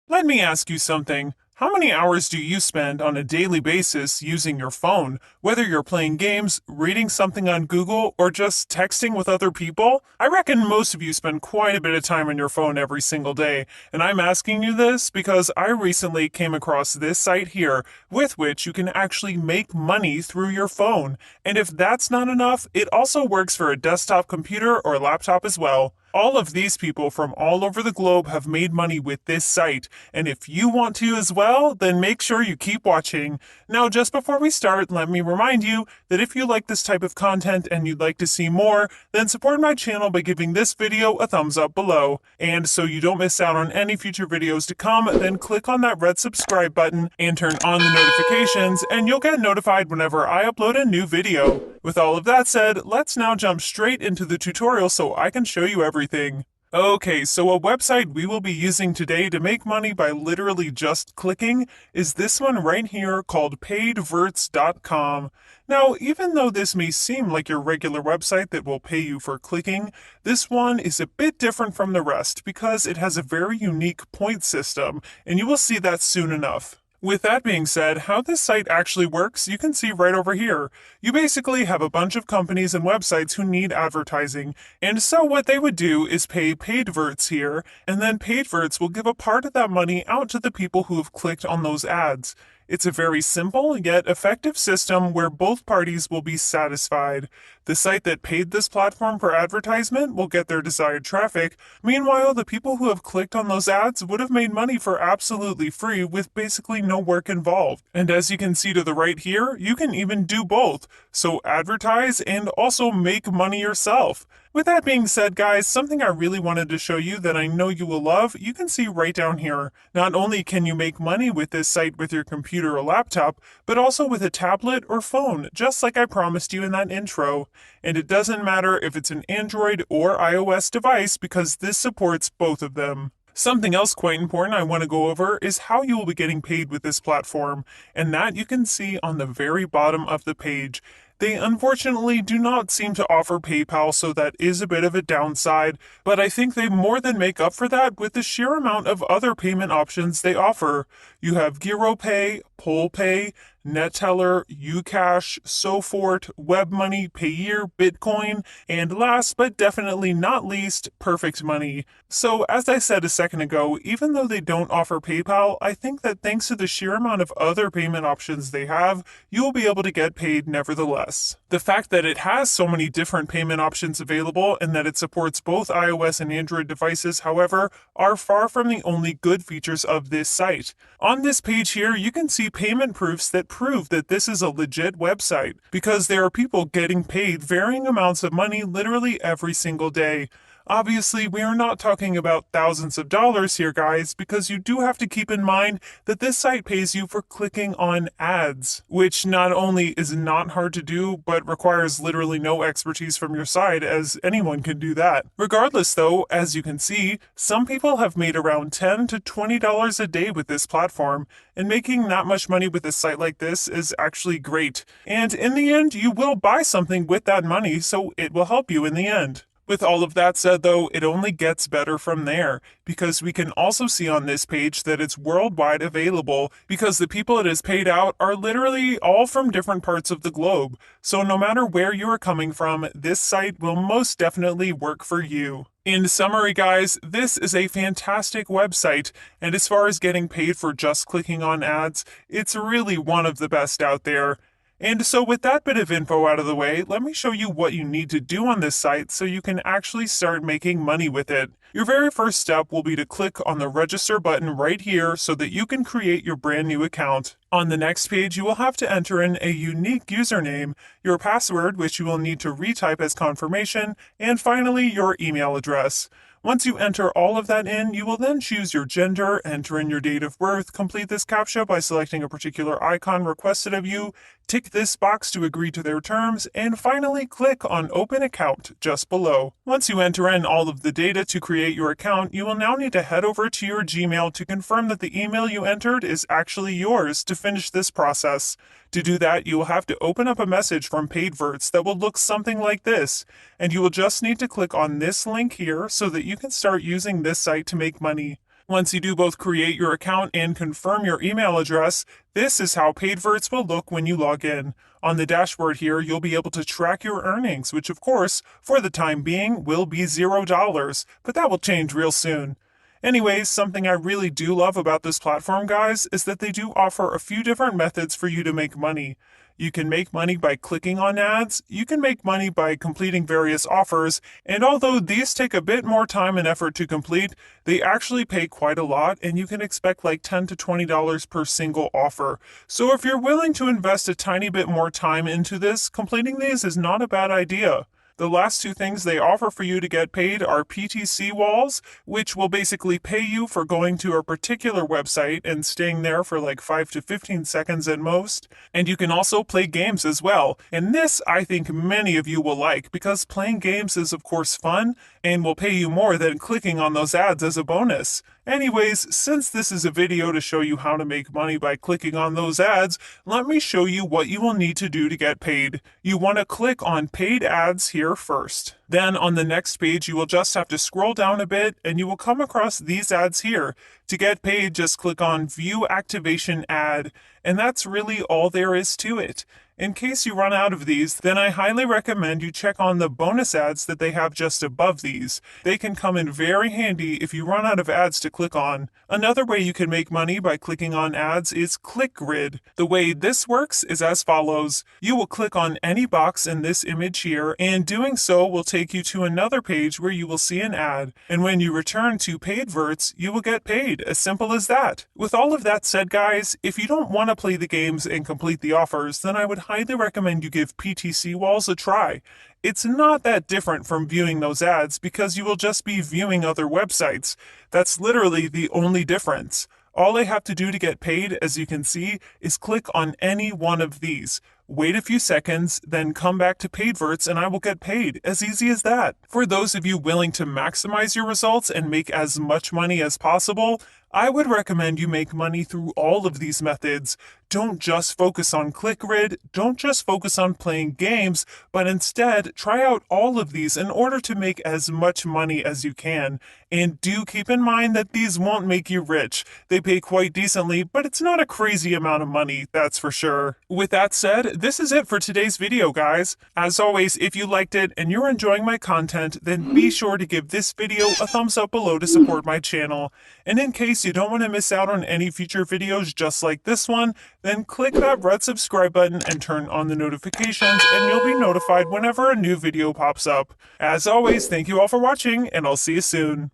Let me ask you something. How many hours do you spend on a daily basis using your phone, whether you're playing games, reading something on Google, or just texting with other people? I reckon most of you spend quite a bit of time on your phone every single day, and I'm asking you this because I recently came across this site here with which you can actually make money through your phone. And if that's not enough, it also works for a desktop computer or laptop as well. All of these people from all over the globe have made money with this site, and if you want to as well, then make sure you keep watching. Now, just before we start, let me remind you that if you like this type of content and you'd like to see more, then support my channel by giving this video a thumbs up below. And so you don't miss out on any future videos to come, then click on that red subscribe button and turn on the notifications, and you'll get notified whenever I upload a new video. With all of that said, let's now jump straight into the tutorial so I can show you everything. Okay, so a website we will be using today to make money by literally just clicking is this one right here called paidverts.com. Now, even though this may seem like your regular website that will pay you for clicking, this one is a bit different from the rest because it has a very unique point system, and you will see that soon enough. With that being said, how this site actually works, you can see right over here. You basically have a bunch of companies and websites who need advertising, and so what they would do is pay Paidverts here, and then Paidverts will give a part of that money out to the people who have clicked on those ads. It's a very simple yet effective system where both parties will be satisfied. The site that paid this platform for advertisement will get their desired traffic. Meanwhile, the people who have clicked on those ads would have made money for absolutely free with basically no work involved. And as you can see to the right here, you can even do both. So advertise and also make money yourself. With that being said, guys, something I really wanted to show you that I know you will love, you can see right down here. Not only can you make money with this site with your computer or laptop, but also with a tablet or phone, just like I promised you in that intro. And it doesn't matter if it's an Android or iOS device because this supports both of them. Something else quite important I want to go over is how you will be getting paid with this platform, and that you can see on the very bottom of the page. They unfortunately do not seem to offer PayPal, so that is a bit of a downside, but I think they more than make up for that with the sheer amount of other payment options they offer. You have GiroPay, PollPay, NetTeller, Ucash, SoFort, WebMoney, Payeer, Bitcoin, and last but definitely not least, Perfect Money. So as I said a second ago, even though they don't offer PayPal, I think that thanks to the sheer amount of other payment options they have, you will be able to get paid nevertheless. The fact that it has so many different payment options available and that it supports both iOS and Android devices, however, are far from the only good features of this site. On this page here, you can see payment proofs that prove that this is a legit website, because there are people getting paid varying amounts of money literally every single day. Obviously, we are not talking about thousands of dollars here, guys, because you do have to keep in mind that this site pays you for clicking on ads, which not only is not hard to do, but requires literally no expertise from your side, as anyone can do that. Regardless, though, as you can see, some people have made around $10 to $20 a day with this platform, and making that much money with a site like this is actually great. And in the end, you will buy something with that money, so it will help you in the end. With all of that said, though, it only gets better from there, because we can also see on this page that it's worldwide available, because the people it has paid out are literally all from different parts of the globe. So no matter where you are coming from, this site will most definitely work for you. In summary, guys, this is a fantastic website, and as far as getting paid for just clicking on ads, it's really one of the best out there. And so with that bit of info out of the way, let me show you what you need to do on this site so you can actually start making money with it. Your very first step will be to click on the register button right here so that you can create your brand new account. On the next page, you will have to enter in a unique username, your password, which you will need to retype as confirmation, and finally your email address. Once you enter all of that in, you will then choose your gender, enter in your date of birth, complete this CAPTCHA by selecting a particular icon requested of you, tick this box to agree to their terms, and finally click on Open Account just below. Once you enter in all of the data to create your account, you will now need to head over to your Gmail to confirm that the email you entered is actually yours to finish this process. To do that, you will have to open up a message from Paidverts that will look something like this, and you will just need to click on this link here so that you can start using this site to make money. Once you do both create your account and confirm your email address, this is how PaidVerts will look when you log in. On the dashboard here, you'll be able to track your earnings, which of course, for the time being, will be $0, but that will change real soon. Anyways, something I really do love about this platform, guys, is that they do offer a few different methods for you to make money. You can make money by clicking on ads, you can make money by completing various offers, and although these take a bit more time and effort to complete, they actually pay quite a lot, and you can expect like $10 to $20 per single offer. So if you're willing to invest a tiny bit more time into this, completing these is not a bad idea. The last two things they offer for you to get paid are PTC walls, which will basically pay you for going to a particular website and staying there for like 5 to 15 seconds at most. And you can also play games as well. And this I think many of you will like because playing games is of course fun and will pay you more than clicking on those ads as a bonus. Anyways, since this is a video to show you how to make money by clicking on those ads, let me show you what you will need to do to get paid. You want to click on paid ads here first. Then on the next page, you will just have to scroll down a bit and you will come across these ads here. To get paid, just click on View Activation Ad, and that's really all there is to it. In case you run out of these, then I highly recommend you check on the bonus ads that they have just above these. They can come in very handy if you run out of ads to click on. Another way you can make money by clicking on ads is ClickGrid. The way this works is as follows. You will click on any box in this image here, and doing so will take you to another page where you will see an ad. And when you return to PaidVerts, you will get paid. As simple as that. With all of that said, guys, if you don't want to play the games and complete the offers, then I would highly recommend you give PTC walls a try. It's not that different from viewing those ads because you will just be viewing other websites. That's literally the only difference. All I have to do to get paid, as you can see, is click on any one of these. Wait a few seconds, then come back to PaidVerts and I will get paid. As easy as that. For those of you willing to maximize your results and make as much money as possible, I would recommend you make money through all of these methods. Don't just focus on ClickGrid, don't just focus on playing games, but instead try out all of these in order to make as much money as you can. And do keep in mind that these won't make you rich. They pay quite decently, but it's not a crazy amount of money, that's for sure. With that said, this is it for today's video, guys. As always, if you liked it and you're enjoying my content, then be sure to give this video a thumbs up below to support my channel. And in case you don't want to miss out on any future videos just like this one, then click that red subscribe button and turn on the notifications and you'll be notified whenever a new video pops up. As always, thank you all for watching and I'll see you soon.